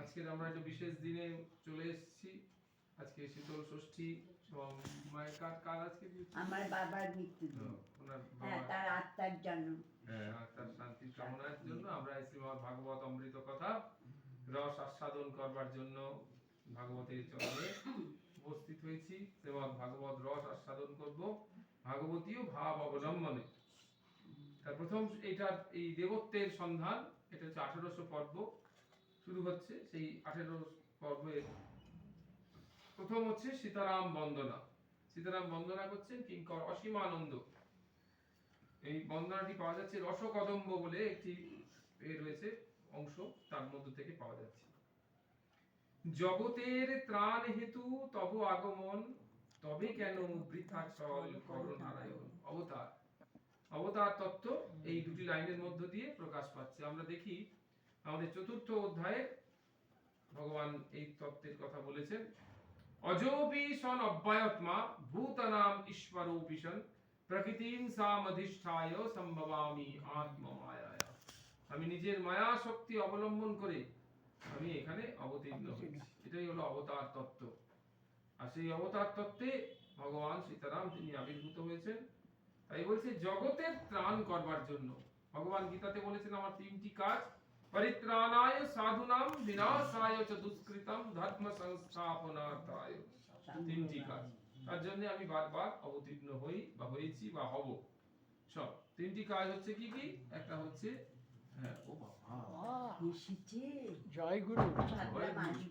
আজকে আমরা একটা বিশেষ দিনে চলে এসেছি। আজকে শীতল ষষ্ঠী এবং মায়ের কার আজকে আমার বাবার মৃত্যুদিন। ওনার হ্যাঁ, তার আত্মার জন্য, আত্মার শান্তির কামনার জন্য আমরা শ্রীমদ্ ভাগবত অমৃত কথা রস আস্বাদন করবার জন্য ভাগবতের চরণে উপস্থিত হয়েছি। শ্রীমদ্ ভাগবত রস আস্বাদন করব ভাগবতীয় ভাব অবলম্বনে। তার প্রথম এই দেবত্বের সন্ধান, এটা হচ্ছে 1800 পর্ব শুরু হচ্ছে। সেই 18 পর্বের প্রথম হচ্ছে সীতারাম বন্দনা। সীতারাম বন্দনা করছেন কিঙ্কর অসীমানন্দ। এই বন্দনাটি পাওয়া যাচ্ছে রসকদম্ব বলে একটি রয়েছে অংশ, তার মধ্য থেকে পাওয়া যাচ্ছে। জগতের ত্রাণ হেতু তব আগমন, তবে কেন বৃথা চল করুণারায়ণ। অবতার, অবতার তত্ত্ব এই দুটি লাইনের মধ্য দিয়ে প্রকাশ পাচ্ছে। আমরা দেখি আমাদের চতুর্থ অধ্যায়ে ভগবান এই তত্ত্বের কথা বলেছেন। অজোপি সন অব্যয়ত্মা ভূতানাম ঈশ্বরোপিশন প্রকৃতিম সামধিষ্ঠায় সম্ভবামি আত্মমায়ায়া। আমি নিজের মায়া শক্তি অবলম্বন করে আমি এখানে অবতীর্ণ হয়েছি। এটাই হলো অবতার তত্ত্ব। আর সেই অবতার তত্ত্বে ভগবান সীতারাম তিনি আবির্ভূত হয়েছেন। তাই বলছে জগতের ত্রাণ করবার জন্য। ভগবান গীতাতে বলেছেন আমার তিনটি কাজ, পরিত্রাণায় সাধুনাম বিনাশায় চ দুষ্কৃতম ধর্ম সংস্থাপনার্থায়। তিনটি কাজ, তার জন্য আমি বারবার অবতীর্ণ হই বা হয়েছি বা হব। সব তিনটি কাজ হচ্ছে কি কি? একটা হচ্ছে ও বাবা এসেছে, জয় গুরু। ভাবলাম আসবে।